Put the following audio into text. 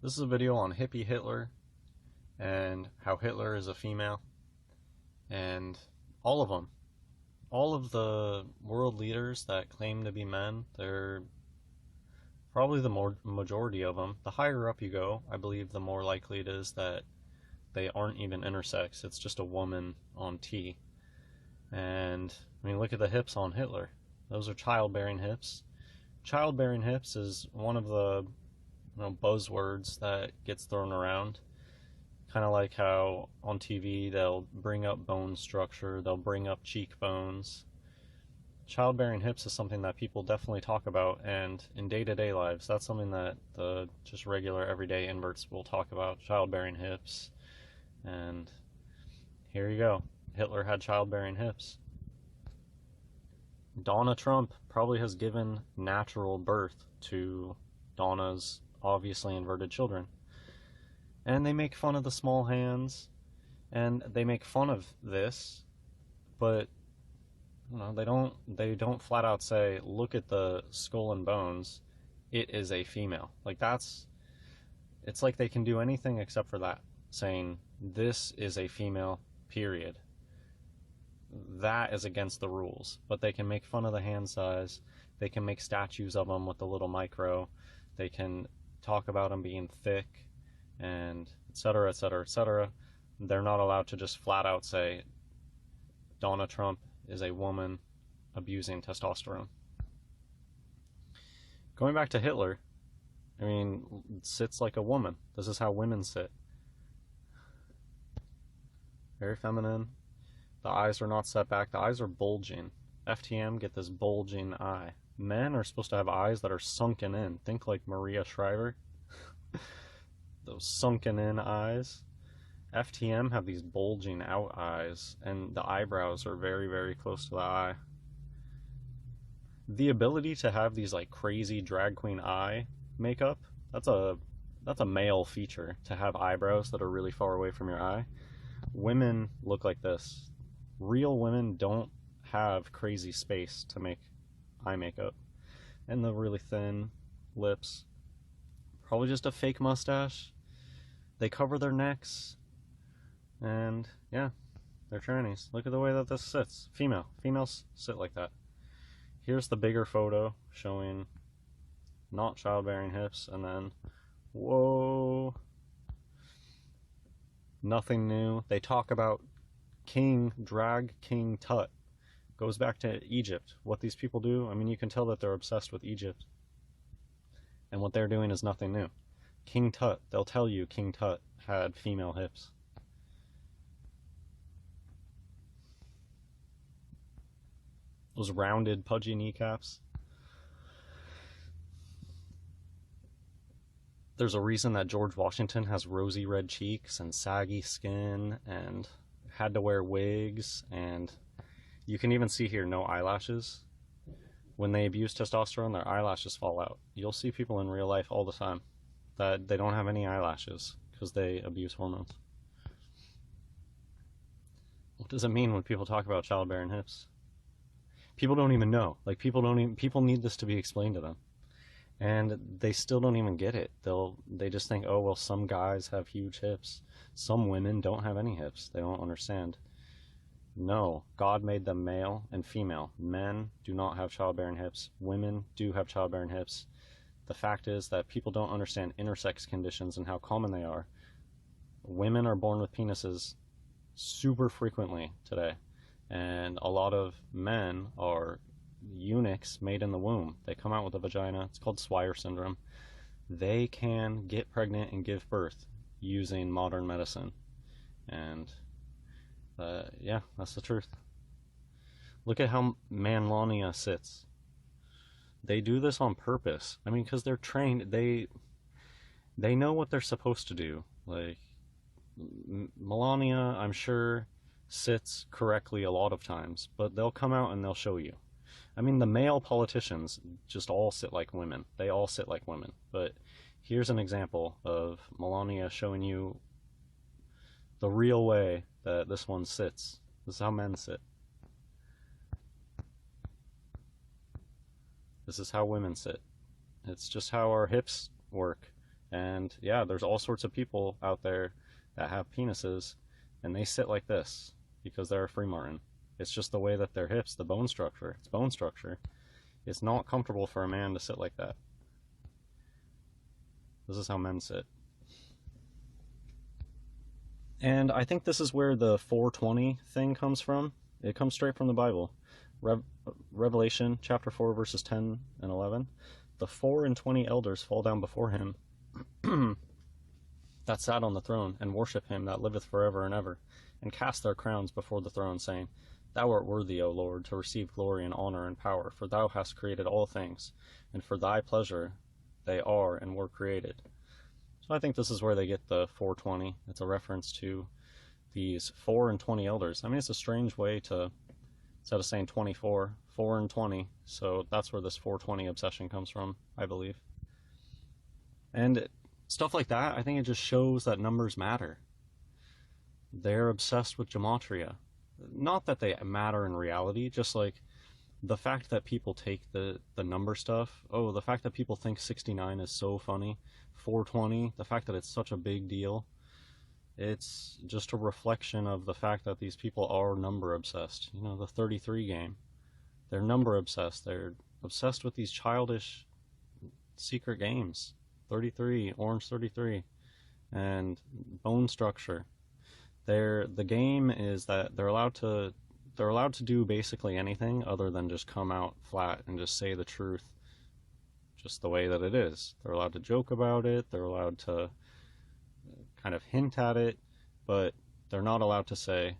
This is a video on hippie Hitler and how Hitler is a female, and all of them. All of the world leaders that claim to be men, they're probably the majority of them. The higher up you go, I believe the more likely it is that they aren't even intersex. It's just a woman on T. And I mean, look at the hips on Hitler. Those are childbearing hips. Childbearing hips is one of the buzzwords that gets thrown around. Kind of like how on TV they'll bring up bone structure, they'll bring up cheekbones. Childbearing hips is something that people definitely talk about, and in day-to-day lives, that's something that the just regular everyday inverts will talk about. Childbearing hips, and here you go. Hitler had childbearing hips. Donna Trump probably has given natural birth to Donna's obviously inverted children. And they make fun of the small hands, and they make fun of this, but they don't flat out say, look at the skull and bones, it is a female. It's like they can do anything except for that, saying this is a female, period. That is against the rules, but they can make fun of the hand size, they can make statues of them with the little micro, they can talk about them being thick, and etc., etc., etc. They're not allowed to just flat out say Donna Trump is a woman abusing testosterone. Going back to Hitler, I mean, sits like a woman. This is how women sit. Very feminine. The eyes are not set back. The eyes are bulging. FTM, get this bulging eye. Men are supposed to have eyes that are sunken in. Think like Maria Shriver. Those sunken in eyes. FTM have these bulging out eyes, and the eyebrows are very, very close to the eye. The ability to have these like crazy drag queen eye makeup, that's a male feature, to have eyebrows that are really far away from your eye. Women look like this. Real women don't have crazy space to make eye makeup. And the really thin lips. Probably just a fake mustache. They cover their necks. And yeah, they're trannies. Look at the way that this sits. Females sit like that. Here's the bigger photo showing not childbearing hips, and then whoa, nothing new. They talk about drag King Tut. Goes back to Egypt. What these people do, I mean, you can tell that they're obsessed with Egypt. And what they're doing is nothing new. King Tut, they'll tell you King Tut had female hips. Those rounded, pudgy kneecaps. There's a reason that George Washington has rosy red cheeks and saggy skin and had to wear wigs, and you can even see here no eyelashes. When they abuse testosterone, their eyelashes fall out. You'll see people in real life all the time that they don't have any eyelashes because they abuse hormones. What does it mean when people talk about childbearing hips? People don't even know. People need this to be explained to them. And they still don't even get it. They just think, oh, well, some guys have huge hips. Some women don't have any hips. They don't understand. No, God made them male and female. Men do not have childbearing hips. Women do have childbearing hips. The fact is that people don't understand intersex conditions and how common they are. Women are born with penises super frequently today. And a lot of men are eunuchs made in the womb. They come out with a vagina. It's called Swyer syndrome. They can get pregnant and give birth using modern medicine. And yeah, that's the truth. Look at how Manlania sits. They do this on purpose. I mean, because they're trained. They know what they're supposed to do. Like, Melania, I'm sure, sits correctly a lot of times, but they'll come out and they'll show you. I mean, the male politicians just all sit like women. They all sit like women. But here's an example of Melania showing you the real way that this one sits. This is how men sit. This is how women sit. It's just how our hips work. And yeah, there's all sorts of people out there that have penises and they sit like this because they're a free martin. It's just the way that their hips, the bone structure, it's bone structure. It's not comfortable for a man to sit like that. This is how men sit. And I think this is where the 420 thing comes from. It comes straight from the Bible. Rev- Revelation chapter 4 verses 10 and 11. The 24 elders fall down before him that sat on the throne, and worship him that liveth forever and ever, and cast their crowns before the throne, saying, Thou art worthy, O Lord, to receive glory and honor and power, for thou hast created all things, and for thy pleasure they are and were created. So I think this is where they get the 420. It's a reference to these 24 elders. I mean, it's a strange way to, instead of saying 24, 4 and 20. So that's where this 420 obsession comes from, I believe. And stuff like that, I think it just shows that numbers matter. They're obsessed with gematria. Not that they matter in reality, just like the fact that people take the number stuff. Oh, the fact that people think 69 is so funny. 420, the fact that it's such a big deal. It's just a reflection of the fact that these people are number obsessed. You know, the 33 game. They're number obsessed. They're obsessed with these childish secret games. 33, orange 33, and bone structure. The game is that they're allowed to do basically anything other than just come out flat and just say the truth just the way that it is. They're allowed to joke about it, they're allowed to kind of hint at it, but they're not allowed to say,